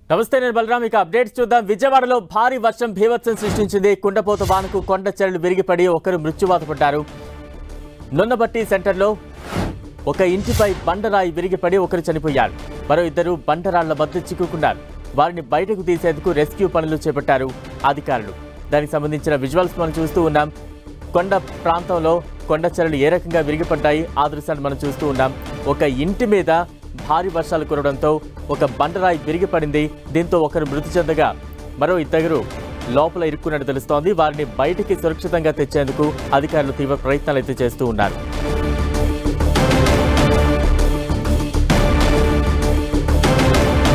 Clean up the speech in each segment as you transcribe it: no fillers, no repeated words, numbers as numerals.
నమస్తే నేను బలరాం ఇక అప్డేట్స్ చూద్దాం విజయవాడలో భారీ వర్షం భీభత్సం సృష్టించింది కుండపోత వానకు కొండ చర్యలు విరిగిపడి ఒకరు మృత్యువాత పడ్డారు నున్నబట్టి సెంటర్లో ఒక ఇంటిపై బండరాయి విరిగిపడి ఒకరు చనిపోయారు మరో ఇద్దరు బండరాళ్ల మధ్య చిక్కుకున్నారు వారిని బయటకు తీసేందుకు రెస్క్యూ పనులు చేపట్టారు అధికారులు దానికి సంబంధించిన విజువల్స్ మనం చూస్తూ ఉన్నాం కొండ ప్రాంతంలో కొండ చర్యలు ఏ రకంగా విరిగిపడ్డాయి ఆ దృశ్యాన్ని మనం చూస్తూ ఉన్నాం ఒక ఇంటి మీద భారీ వర్షాలు కురవడంతో ఒక బండరాయి విరిగిపడింది దీంతో ఒకరు మృతి చెందగా మరో ఇద్దరు లోపల ఇరుక్కున్నట్టు తెలుస్తోంది వారిని బయటికి సురక్షితంగా తెచ్చేందుకు అధికారులు తీవ్ర ప్రయత్నాలు అయితే చేస్తూ ఉన్నారు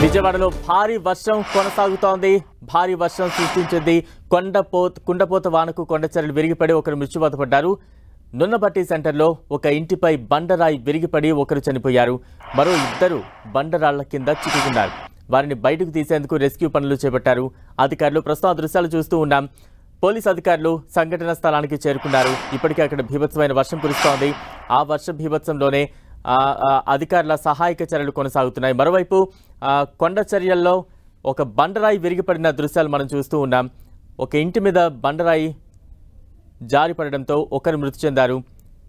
విజయవాడలో భారీ వర్షం కొనసాగుతోంది భారీ వర్షం సృష్టించింది కుండపోత వానకు కొండ చర్యలు విరిగిపడి ఒకరు మృత్యువాత పడ్డారు నున్నబట్టి సెంటర్లో ఒక ఇంటిపై బండరాయి విరిగిపడి ఒకరు చనిపోయారు మరో ఇద్దరు బండరాళ్ల కింద చిక్కుకున్నారు వారిని బయటకు తీసేందుకు రెస్క్యూ పనులు చేపట్టారు అధికారులు ప్రస్తుతం దృశ్యాలు చూస్తూ ఉన్నాం పోలీసు అధికారులు సంఘటన స్థలానికి చేరుకున్నారు ఇప్పటికే అక్కడ భీభత్సమైన వర్షం కురుస్తోంది ఆ వర్ష భీభత్సంలోనే అధికారుల సహాయక చర్యలు కొనసాగుతున్నాయి మరోవైపు కొండ చర్యల్లో ఒక బండరాయి విరిగిపడిన దృశ్యాలు మనం చూస్తూ ఉన్నాం ఒక ఇంటి మీద బండరాయి జారిపడడంతో ఒకరు మృతి చెందారు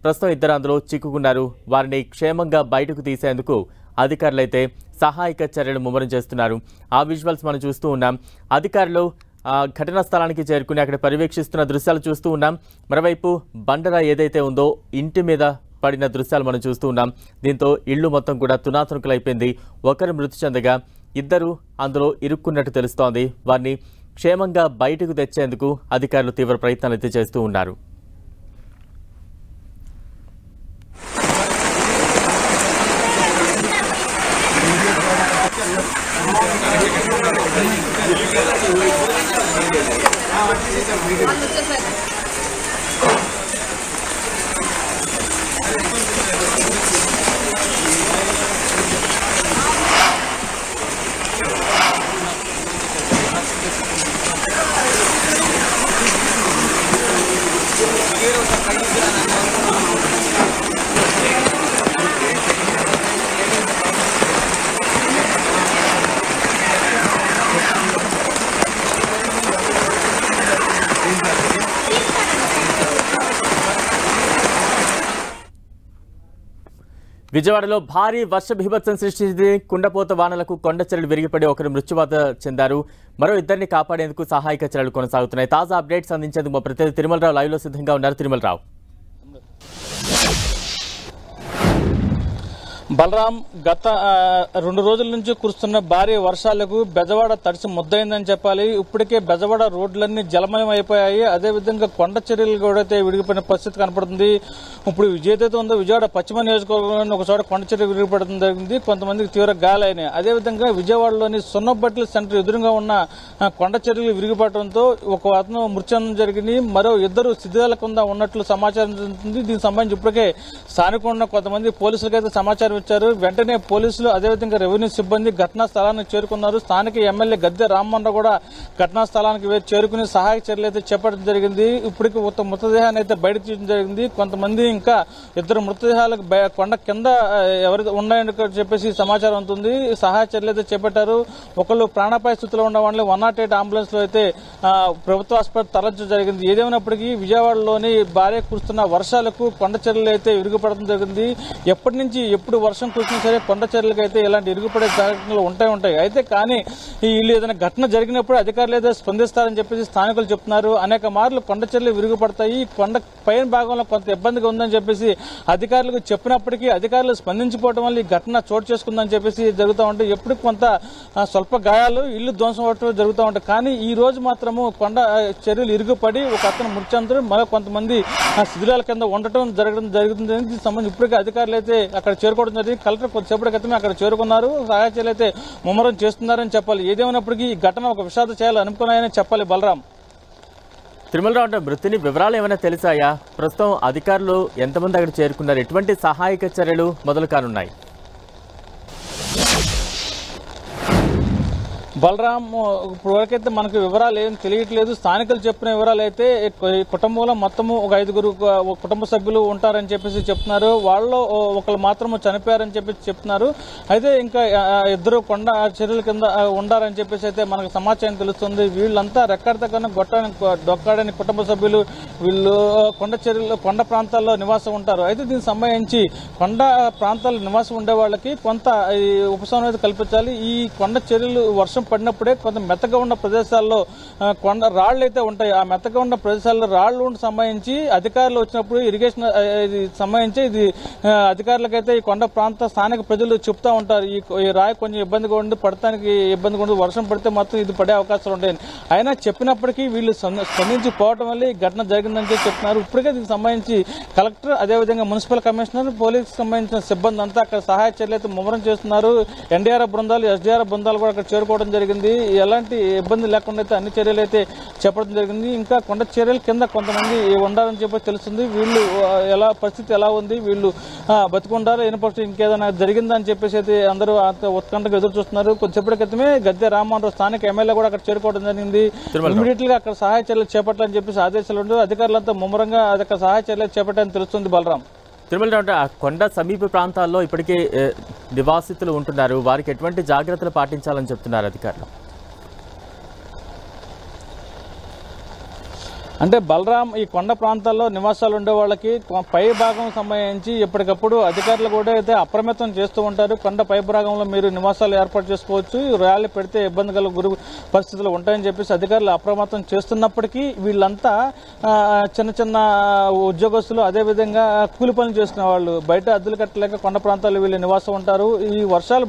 ప్రస్తుతం ఇద్దరు అందులో చిక్కుకున్నారు వారిని క్షేమంగా బయటకు తీసేందుకు అధికారులైతే సహాయక చర్యలు ముమ్మరం చేస్తున్నారు ఆ విజువల్స్ మనం చూస్తూ ఉన్నాం అధికారులు ఘటనా స్థలానికి చేరుకుని అక్కడ పర్యవేక్షిస్తున్న దృశ్యాలు చూస్తూ ఉన్నాం మరోవైపు బండరాయి ఏదైతే ఉందో ఇంటి మీద పడిన దృశ్యాలు మనం చూస్తూ ఉన్నాం దీంతో ఇళ్లు మొత్తం కూడా తునాతునకలైపోయింది ఒకరు మృతి చెందగా ఇద్దరు అందులో ఇరుక్కున్నట్టు తెలుస్తోంది వారిని క్షేమంగా బయటకు తెచ్చేందుకు అధికారులు తీవ్ర ప్రయత్నాలు అయితే చేస్తూ ఉన్నారు విజయవాడలో భారీ వర్ష భీభత్సం సృష్టించింది కుండపోత వానలకు కొండ చర్యలు విరిగిపడి ఒకరు మృత్యువాత చెందారు మరో ఇద్దరిని కాపాడేందుకు సహాయక చర్యలు కొనసాగుతున్నాయి తాజా అప్డేట్స్ అందించేందుకు మా ప్రతినిధి తిరుమలరావు లైవ్ లో సిద్ధంగా ఉన్నారు తిరుమలరావు బలరాం గత 2 రోజుల నుంచి కురుస్తున్న భారీ వర్షాలకు బెజవాడ తడిసి ముద్దయిందని చెప్పాలి ఇప్పటికే బెజవాడ రోడ్లన్నీ జలమయం అయిపోయాయి అదేవిధంగా కొండ చర్యలు కూడా విడిగిపోయిన పరిస్థితి కనపడుతుంది ఇప్పుడు ఏదైతే ఉందో విజయవాడ పశ్చిమ నియోజకవర్గంలోని ఒక చోట కొండ చర్య విరిగిపడడం జరిగింది కొంతమందికి తీవ్ర గాయాలైనాయి అదేవిధంగా విజయవాడలోని సున్నబట్ల సెంటర్ ఎదురుగా ఉన్న కొండ చర్యలు విరిగిపడడంతో ఒక అతను మృతి చెందడం జరిగింది మరో ఇద్దరు శిథిలాల కింద ఉన్నట్లు సమాచారం జరుగుతుంది దీనికి సంబంధించి ఇప్పటికే స్థానికంగా ఉన్న కొంతమంది పోలీసులకైతే సమాచారం ఇచ్చారు వెంటనే పోలీసులు అదేవిధంగా రెవెన్యూ సిబ్బంది ఘటనా స్థలానికి చేరుకున్నారు స్థానిక ఎమ్మెల్యే గద్దె రామ్మోహన్ రావు కూడా ఘటనా స్థలానికి చేరుకుని సహాయక చర్యలు అయితే చేపట్టడం జరిగింది ఇప్పటికి మృతదేహాన్ని అయితే బయట తీయడం జరిగింది కొంతమంది ఇంకా ఇద్దరు మృతదేహాలకు కొండ కింద ఎవరైతే ఉన్నాయని చెప్పేసి సమాచారం ఉంటుంది సహాయ చర్యలు అయితే చేపట్టారు ఒకళ్ళు ప్రాణాపాయ స్థితిలో ఉన్న వాళ్ళని 108 అంబులెన్స్ లో అయితే ప్రభుత్వ ఆసుపత్రి తరలించడం జరిగింది ఏదేమైనప్పటికీ విజయవాడలోని భారీ కురుస్తున్న వర్షాలకు కొండ చర్యలు అయితే విరిగిపడడం జరిగింది ఎప్పటి నుంచి ఎప్పుడు వర్షం కురిసినా సరే కొండ చర్యలకు అయితే ఇలాంటి ఇరుగుపడే సంఘటనలు ఉంటాయి అయితే కానీ వీళ్ళు ఏదైనా ఘటన జరిగినప్పుడు అధికారులు అయితే స్పందిస్తారని చెప్పేసి స్థానికులు చెప్తున్నారు అనేక మార్లు కొండ చర్యలు విరుగుపడతాయి కొండ పైన భాగంలో కొంత ఇబ్బందిగా ఉందని చెప్పేసి అధికారులకు చెప్పినప్పటికీ అధికారులు స్పందించిపోవడం వల్ల ఈ ఘటన చోటు చేసుకుందని చెప్పేసి జరుగుతూ ఉంటాయి ఎప్పుడు కొంత స్వల్ప గాయాలు ఇల్లు ధ్వంసం అవడం జరుగుతూ ఉంటాయి కానీ ఈ రోజు మాత్రము కొండ చర్యలు ఇరుగుపడి ఒక అతను మృతి చెందడం మరో కొంతమంది శిథిలాల కింద ఉండటం జరుగుతుంది దీనికి సంబంధించి ఇప్పటికే అధికారులు అయితే అక్కడ చేరుకోవడం జరిగింది కలెక్టర్ కొద్దిసేపటి క్రితమే అక్కడ చేరుకున్నారు సహాయ చర్యలు అయితే ముమ్మరం చేస్తున్నారని చెప్పాలి ఏదేమైనప్పటికీ ఈ ఘటన ఒక విషాద చేయాలని అనుకున్నాయని చెప్పాలి బలరాం తిరుమలరావు అంటే మృతిని వివరాలు ఏమైనా తెలిసాయా ప్రస్తుతం అధికారులు ఎంతమంది అక్కడ చేరుకున్నారు ఎటువంటి సహాయక చర్యలు మొదలు కానున్నాయి బలరాం ఇప్పటివరకైతే మనకు వివరాలు ఏం తెలియట్లేదు. స్థానికులు చెప్పిన వివరాలు అయితే ఈ కుటుంబంలో మొత్తము ఒక 5 కుటుంబ సభ్యులు ఉంటారని చెప్పేసి చెప్తున్నారు. వాళ్ళలో ఒకళ్ళు మాత్రము చనిపోయారని చెప్పేసి చెప్తున్నారు. అయితే ఇంకా 2 కొండ చర్యల కింద ఉండారని చెప్పేసి అయితే మనకు సమాచారం తెలుస్తుంది. వీళ్ళంతా రెక్కడితేకన్నా డొక్కాడని కుటుంబ సభ్యులు. వీళ్ళు కొండ ప్రాంతాల్లో నివాసం ఉంటారు. అయితే దీనికి సంబంధించి కొండ ప్రాంతాల్లో నివాసం ఉండే వాళ్ళకి కొంత ఉపశమనం కల్పించాలి. ఈ కొండ చర్యలు వర్షం పడినప్పుడే కొంత మెత్తగా ఉన్న ప్రదేశాల్లో కొండ రాళ్లు అయితే ఉంటాయి. ఆ మెత్తగా ఉన్న ప్రదేశాల్లో రాళ్లు సంబంధించి అధికారులు వచ్చినప్పుడు ఇరిగేషన్ సంబంధించి ఇది అధికారులకైతే ఈ కొండ ప్రాంత స్థానిక ప్రజలు చెప్తా ఉంటారు. ఈ రాయి కొంచెం ఇబ్బందిగా ఉండి పడటానికి ఇబ్బందిగా ఉండి వర్షం పడితే మాత్రం ఇది పడే అవకాశాలు ఉంటాయి. అయినా చెప్పినప్పటికీ వీళ్ళు స్పందించి పోవడం వల్ల ఈ ఘటన జరిగిందని చెప్తున్నారు. ఇప్పటికే దీనికి సంబంధించి కలెక్టర్, అదేవిధంగా మున్సిపల్ కమిషనర్, పోలీసుకు సంబంధించిన సిబ్బంది అంతా అక్కడ సహాయ చర్యలు అయితే ముమ్మరం చేస్తున్నారు. ఎన్డీఆర్ఎఫ్ బృందాలు, ఎస్డీఆర్ఎఫ్ బృందాలు కూడా అక్కడ చేరుకోవడం జరిగింది. ఎలాంటి ఇబ్బంది లేకుండా అయితే అన్ని చర్యలు అయితే చెప్పడం జరిగింది. ఇంకా కొండ చర్యల కింద కొంతమంది ఉండాలని చెప్పి తెలుస్తుంది. వీళ్ళు పరిస్థితి ఎలా ఉంది, వీళ్ళు బతుకుంటారు, ఏనపక్షం ఇంకేదైనా జరిగిందని చెప్పేసి అయితే అందరూ ఉత్కంఠగా ఎదురు చూస్తున్నారు. కొద్దిసేపటి క్రితమే గద్దె రామ్మోహన్ స్థానిక ఎమ్మెల్యే కూడా అక్కడ చేరుకోవడం జరిగింది. ఇమీడియట్ గా అక్కడ సహాయ చర్యలు చేపట్టాలని చెప్పేసి ఆదేశాలు ఉండే అధికారులంతా ముమ్మరంగా అక్కడ సహాయ చర్యలు చేపట్టాలని తెలుస్తుంది. బలరాం, తిరుమల కొండ సమీప ప్రాంతాల్లో ఇప్పటికే నివాసితులు ఉంటున్నారు. వారికి ఎటువంటి జాగ్రత్తలు పాటించాలని చెప్తున్నారు అధికారులు? అంటే బలరాం, ఈ కొండ ప్రాంతాల్లో నివాసాలు ఉండే వాళ్ళకి పై భాగం సంబంధించి ఎప్పటికప్పుడు అధికారులు కూడా అయితే అప్రమత్తం చేస్తూ ఉంటారు. కొండ పై భాగంలో మీరు నివాసాలు ఏర్పాటు చేసుకోవచ్చు, ర్యాలీ పెడితే ఇబ్బందికర గురి పరిస్థితులు ఉంటాయని చెప్పేసి అధికారులు అప్రమత్తం చేస్తున్నప్పటికీ వీళ్ళంతా చిన్న చిన్న ఉద్యోగస్తులు, అదేవిధంగా కూలి పనులు చేసుకునే వాళ్ళు, బయట అద్దెలు కట్టలేక కొండ ప్రాంతాల్లో వీళ్ళు నివాసం ఉంటారు. ఈ వర్షాలు